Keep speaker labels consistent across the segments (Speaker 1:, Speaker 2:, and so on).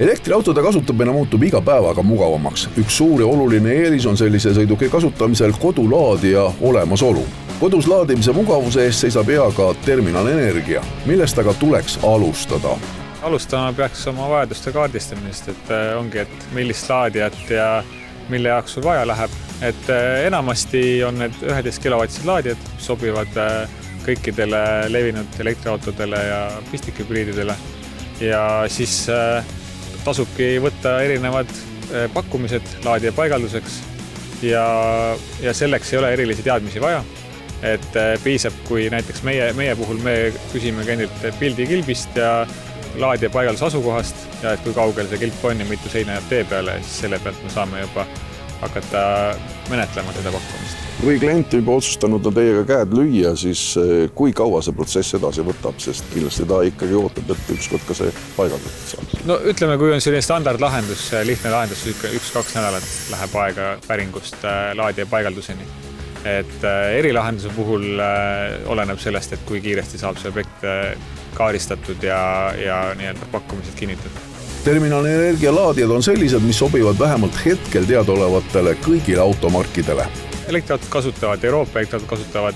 Speaker 1: Elektriautode kasutamine muutub iga päevaga mugavamaks. Üks suur ja oluline eelis on sellise sõiduki kasutamisel kodulaadija olemasolu. Kodus laadimise mugavuse eest seisab hea ka Terminal Energia, millest aga tuleks alustada.
Speaker 2: Alustama peaks oma vajaduste kaardistamist, et ongi, et millist laadijat ja mille jaoks sul vaja läheb. Et enamasti on need 11 kilovattised laadijad, mis sobivad kõikidele levinud elektriautodele ja pistikhübriididele. Ja siis tasubki võtta erinevad pakkumised laadija paigalduseks ja selleks ei ole erilisi teadmisi vaja. Et piisab, kui näiteks meie puhul me küsime kendilt pildi kilbist ja laadija paigalduse asukohast ja et kui kaugel see kilp on ja mitu seina jääb tee peale, siis selle pealt me saame juba hakata menetlema seda pakkumist.
Speaker 1: Kui klient juba otsustanud on teiega käed lüüa, siis kui kaua see protsess edasi võtab, sest kindlasti ta ikkagi ootab, et ükskord ka see paigaldatud saab?
Speaker 2: No ütleme, kui on selline standardlahendus, lihtne lahendus, 1-2 nädalat läheb aega päringust laadija paigalduseni. Et erilahenduse puhul oleneb sellest, et kui kiiresti saab see objekt kaaristatud ja nii-öelda pakkumised kinnitatud.
Speaker 1: Terminal Energia laadijad on sellised, mis sobivad vähemalt hetkel teadaolevatele kõigile automarkidele.
Speaker 2: Elektriautod kasutavad, Euroopa elektriautod kasutavad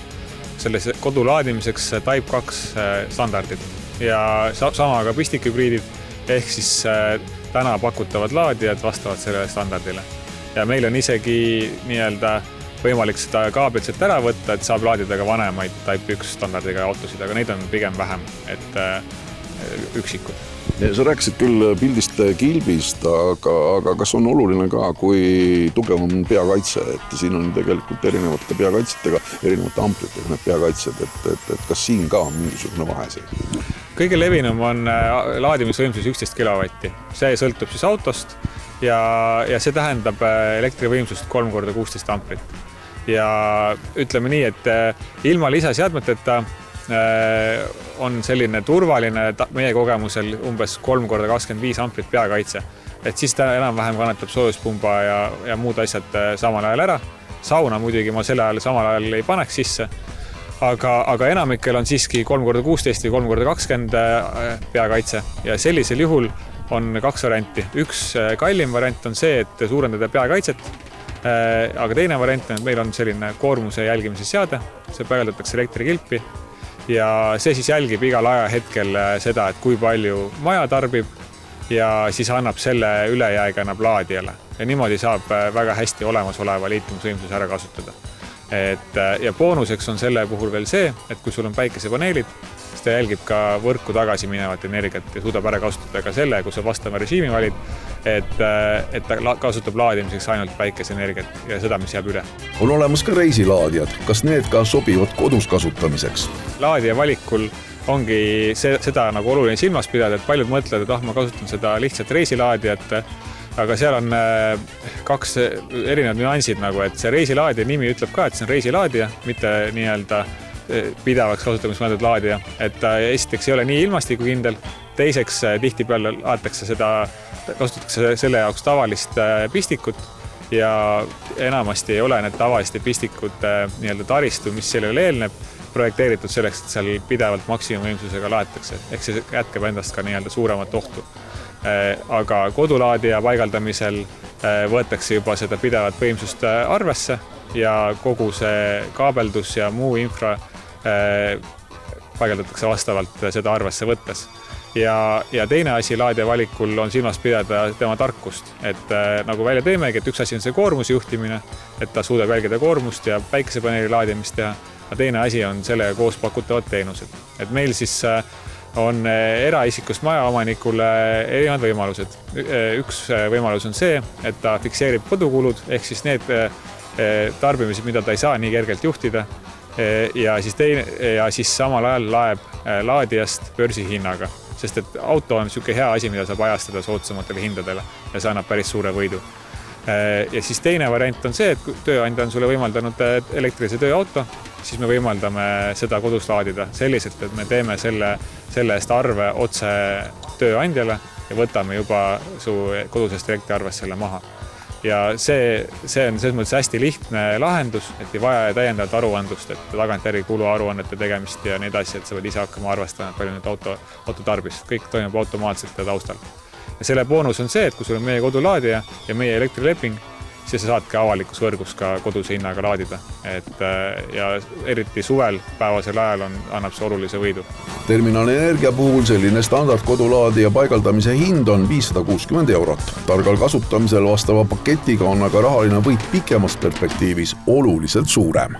Speaker 2: sellise kodulaadimiseks Type 2 standardid ja sama ka pistikhübriidid ehk siis täna pakutavad laadijad vastavad sellele standardile. Ja meil on isegi nii-öelda võimalik seda kaablitset ära võtta, et saab laadida ka vanemaid Type 1 standardiga autosid, aga neid on pigem vähem, et üksikud.
Speaker 1: Sa rääkisid küll pildist kilbist, aga kas on oluline ka, kui tugev on peakaitse, et siin on tegelikult erinevate peakaitsetega, erinevate amplitega need peakaitsed, et kas siin ka on mingisugune vahe see?
Speaker 2: Kõige levinum on laadimisvõimsus 11 kilovatti. See sõltub siis autost ja see tähendab elektrivõimsust 3x16 amplit. Ja ütleme nii, et ilma lisaseadmeteta on selline turvaline meie kogemusel umbes 3x25 amplit peakaitse. Et siis ta enam-vähem kannatab soojuspumba ja muud asjad samal ajal ära. Sauna muidugi ma selle ajal samal ajal ei paneks sisse, aga enamikel on siiski 3x16 või 3x20 peakaitse ja sellisel juhul on 2 varianti. Üks kallim variant on see, et suurendada peakaitset, aga teine variant on, et meil on selline koormuse jälgimise seade, see paigaldatakse elektrikilpi ja see siis jälgib igal ajahetkel seda, et kui palju maja tarbib ja siis annab selle ülejääga annab laadijale. Ja niimoodi saab väga hästi olemasoleva liitumisvõimsuse ära kasutada. Ja boonuseks on selle puhul veel see, et kui sul on päikesepaneelid, siis ta jälgib ka võrku tagasi minevat energiat ja suudab ära kasutada ka selle, kui sa vastava režiimi valid, et ta kasutab laadimiseks ainult päikeseenergiat ja seda, mis jääb üle.
Speaker 1: On olemas ka reisilaadijad. Kas need ka sobivad kodus kasutamiseks?
Speaker 2: Laadija valikul ongi seda nagu oluline silmas pidada, et paljud mõtlevad, et ma kasutan seda lihtsalt reisilaadijat, aga seal on 2 erinevad nüansid, nagu, et see reisilaadija nimi ütleb ka, et see on reisilaadija, mitte nii-öelda pidavaks kasutamiseks mõeldud laadija. Et esiteks ei ole nii ilmastikukindel, teiseks tihtipeale kasutatakse selle jaoks tavalist pistikut ja enamasti ei ole need tavaliste pistikute nii-öelda taristu, mis sellele eelneb, projekteeritud selleks, et seal pidevalt maksimumvõimsusega laetakse. Ehk see jätkab endast ka nii-öelda suuremat ohtu. Aga kodulaadija paigaldamisel võetakse juba seda pidevat võimsust arvesse ja kogu see kaabeldus ja muu infra paigaldatakse vastavalt seda arvesse võttes. Ja teine asi laadija valikul on silmas pidada tema tarkust, et nagu välja teemegi, et üks asi on see koormuse juhtimine, et ta suudab jälgida koormust ja päikesepaneeli laadimist teha, aga teine asi on sellega koos pakutavad teenused. Et meil siis on eraisikust majaomanikule erinevad võimalused. Üks võimalus on see, et ta fikseerib kodukulud, ehk siis need tarbimised, mida ta ei saa nii kergelt juhtida ja siis samal ajal laeb laadijast börsihinnaga, sest et auto on niisugune hea asi, mida saab ajastada soodsamatele hindadele ja see annab päris suure võidu. Ja siis teine variant on see, et kui tööandja on sulle võimaldanud elektrilise tööauto, siis me võimaldame seda kodus laadida selliselt, et me teeme selle eest arve otse tööandjale ja võtame juba su kodusest elektriarvest selle maha. Ja see on selles mõttes hästi lihtne lahendus, et ei vaja täiendavat aruandlust, et tagantjärgi kuluaruannete tegemist ja nii edasi, et sa võid ise hakkama arvestama, palju nüüd auto tarbis. Kõik toimub automaatselt ja taustal. Ja selle boonus on see, et kui sul on meie kodulaadija ja meie elektrileping, siis sa saadki avalikus võrgus ka koduse hinnaga laadida. Ja eriti suvel päevasel ajal annab see olulise võidu.
Speaker 1: Terminal Energia puhul selline standard kodulaadija paigaldamise hind on 560 €. Targal kasutamisel vastava paketiga on aga rahaline võit pikemas perspektiivis oluliselt suurem.